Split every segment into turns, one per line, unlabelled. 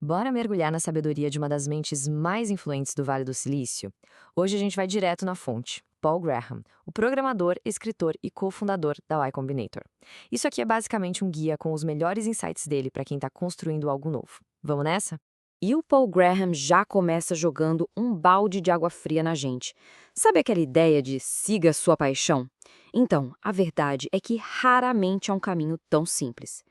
Bora mergulhar na sabedoria de uma das mentes mais influentes do Vale do Silício? Hoje a gente vai direto na fonte. Paul Graham, o programador, escritor e cofundador da Y Combinator. Isso aqui é basicamente um guia com os melhores insights dele para quem está construindo algo novo. Vamos nessa?
E o Paul Graham já começa jogando um balde de água fria na gente. Sabe aquela ideia de siga sua paixão? Então, a verdade é que raramente é um caminho tão simples.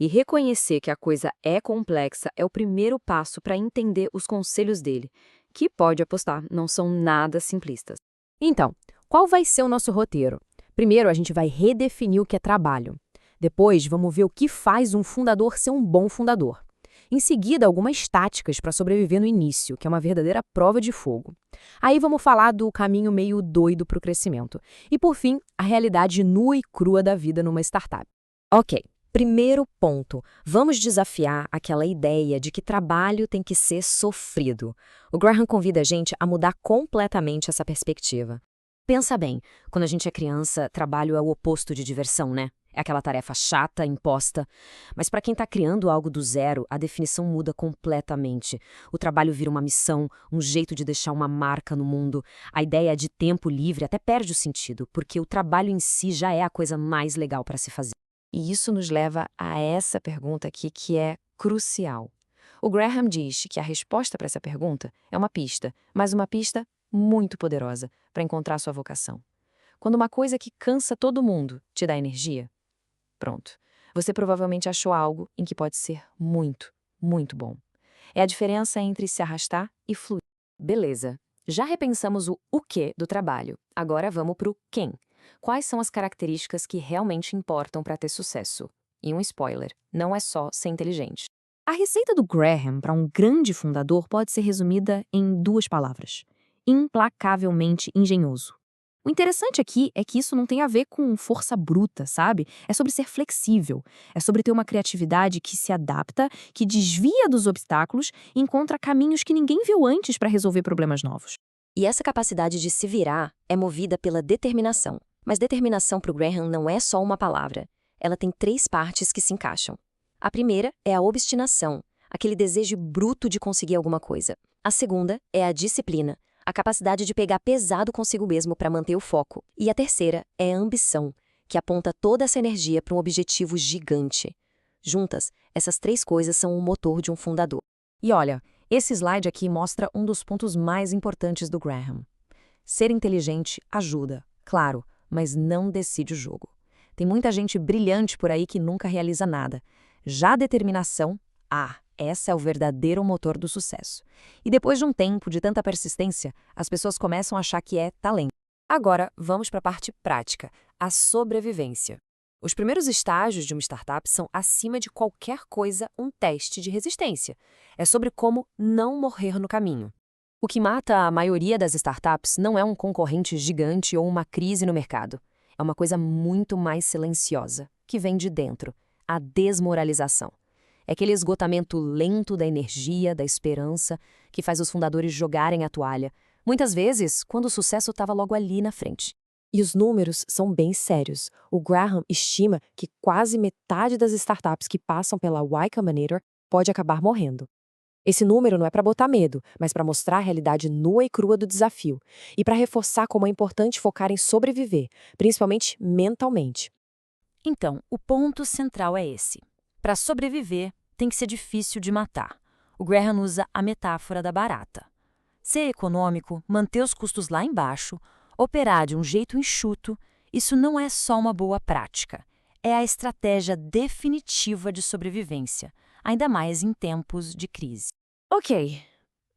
E reconhecer que a coisa é complexa é o primeiro passo para entender os conselhos dele, que pode apostar, não são nada simplistas.
Então, qual vai ser o nosso roteiro? Primeiro, a gente vai redefinir o que é trabalho. Depois, vamos ver o que faz um fundador ser um bom fundador. Em seguida, algumas táticas para sobreviver no início, que é uma verdadeira prova de fogo. Aí vamos falar do caminho meio doido para o crescimento. E, por fim, a realidade nua e crua da vida numa startup.
Ok, primeiro ponto, vamos desafiar aquela ideia de que trabalho tem que ser sofrido. O Graham convida a gente a mudar completamente essa perspectiva. Pensa bem, quando a gente é criança, trabalho é o oposto de diversão, né? É aquela tarefa chata, imposta. Mas para quem está criando algo do zero, a definição muda completamente. O trabalho vira uma missão, um jeito de deixar uma marca no mundo. A ideia de tempo livre até perde o sentido, porque o trabalho em si já é a coisa mais legal para se fazer.
E isso nos leva a essa pergunta aqui que é crucial. O Graham diz que a resposta para essa pergunta é uma pista, mas uma pista muito poderosa para encontrar sua vocação. Quando uma coisa que cansa todo mundo te dá energia, pronto. Você provavelmente achou algo em que pode ser muito, muito bom. É a diferença entre se arrastar e fluir. Beleza. Já repensamos o quê do trabalho. Agora vamos para o quem. Quais são as características que realmente importam para ter sucesso? E um spoiler, não é só ser inteligente.
A receita do Graham para um grande fundador pode ser resumida em duas palavras: implacavelmente engenhoso. O interessante aqui é que isso não tem a ver com força bruta, sabe? É sobre ser flexível. É sobre ter uma criatividade que se adapta, que desvia dos obstáculos e encontra caminhos que ninguém viu antes para resolver problemas novos.
E essa capacidade de se virar é movida pela determinação. Mas determinação para o Graham não é só uma palavra. Ela tem três partes que se encaixam. A primeira é a obstinação, aquele desejo bruto de conseguir alguma coisa. A segunda é a disciplina, a capacidade de pegar pesado consigo mesmo para manter o foco. E a terceira é a ambição, que aponta toda essa energia para um objetivo gigante. Juntas, essas três coisas são o motor de um fundador.
E olha, esse slide aqui mostra um dos pontos mais importantes do Graham. Ser inteligente ajuda, claro, mas não decide o jogo. Tem muita gente brilhante por aí que nunca realiza nada. Já a determinação, essa é o verdadeiro motor do sucesso. E depois de um tempo de tanta persistência, as pessoas começam a achar que é talento. Agora, vamos para a parte prática, a sobrevivência. Os primeiros estágios de uma startup são, acima de qualquer coisa, um teste de resistência. É sobre como não morrer no caminho. O que mata a maioria das startups não é um concorrente gigante ou uma crise no mercado. É uma coisa muito mais silenciosa, que vem de dentro, a desmoralização. É aquele esgotamento lento da energia, da esperança, que faz os fundadores jogarem a toalha, muitas vezes quando o sucesso estava logo ali na frente.
E os números são bem sérios. O Graham estima que quase metade das startups que passam pela Y Combinator pode acabar morrendo. Esse número não é para botar medo, mas para mostrar a realidade nua e crua do desafio e para reforçar como é importante focar em sobreviver, principalmente mentalmente.
Então, o ponto central é esse. Para sobreviver, tem que ser difícil de matar. O Graham usa a metáfora da barata. Ser econômico, manter os custos lá embaixo, operar de um jeito enxuto, isso não é só uma boa prática. É a estratégia definitiva de sobrevivência, ainda mais em tempos de crise. Ok,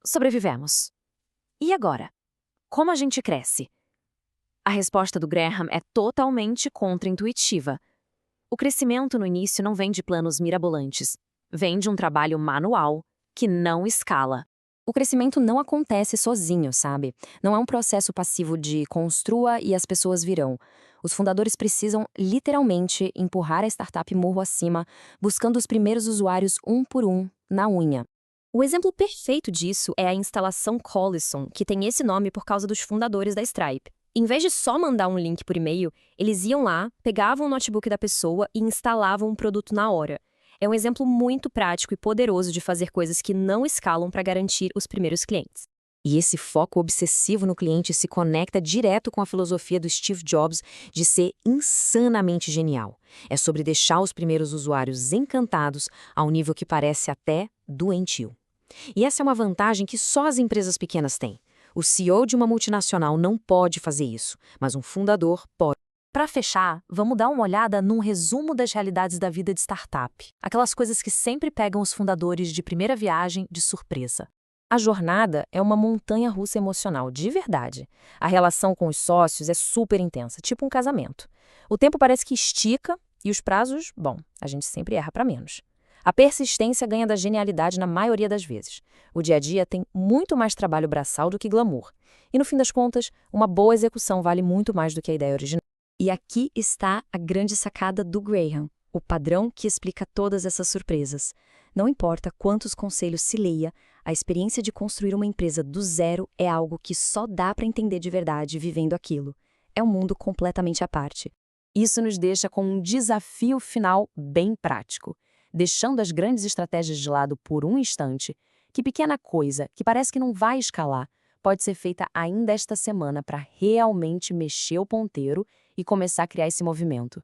sobrevivemos. E agora? Como a gente cresce? A resposta do Graham é totalmente contraintuitiva. O crescimento no início não vem de planos mirabolantes. Vem de um trabalho manual que não escala. O crescimento não acontece sozinho, sabe? Não é um processo passivo de construa e as pessoas virão. Os fundadores precisam, literalmente, empurrar a startup morro acima, buscando os primeiros usuários um por um, na unha. O exemplo perfeito disso é a instalação Collison, que tem esse nome por causa dos fundadores da Stripe. Em vez de só mandar um link por e-mail, eles iam lá, pegavam o notebook da pessoa e instalavam o produto na hora.
É um exemplo muito prático e poderoso de fazer coisas que não escalam para garantir os primeiros clientes.
E esse foco obsessivo no cliente se conecta direto com a filosofia do Steve Jobs de ser insanamente genial. É sobre deixar os primeiros usuários encantados ao nível que parece até doentio. E essa é uma vantagem que só as empresas pequenas têm. O CEO de uma multinacional não pode fazer isso, mas um fundador pode.
Para fechar, vamos dar uma olhada num resumo das realidades da vida de startup. Aquelas coisas que sempre pegam os fundadores de primeira viagem de surpresa. A jornada é uma montanha-russa emocional, de verdade. A relação com os sócios é super intensa, tipo um casamento. O tempo parece que estica e os prazos, bom, a gente sempre erra para menos. A persistência ganha da genialidade na maioria das vezes. O dia a dia tem muito mais trabalho braçal do que glamour. E no fim das contas, uma boa execução vale muito mais do que a ideia original.
E aqui está a grande sacada do Graham, o padrão que explica todas essas surpresas. Não importa quantos conselhos se leia, a experiência de construir uma empresa do zero é algo que só dá para entender de verdade vivendo aquilo. É um mundo completamente à parte.
Isso nos deixa com um desafio final bem prático. Deixando as grandes estratégias de lado por um instante, que pequena coisa, que parece que não vai escalar, pode ser feita ainda esta semana para realmente mexer o ponteiro e começar a criar esse movimento?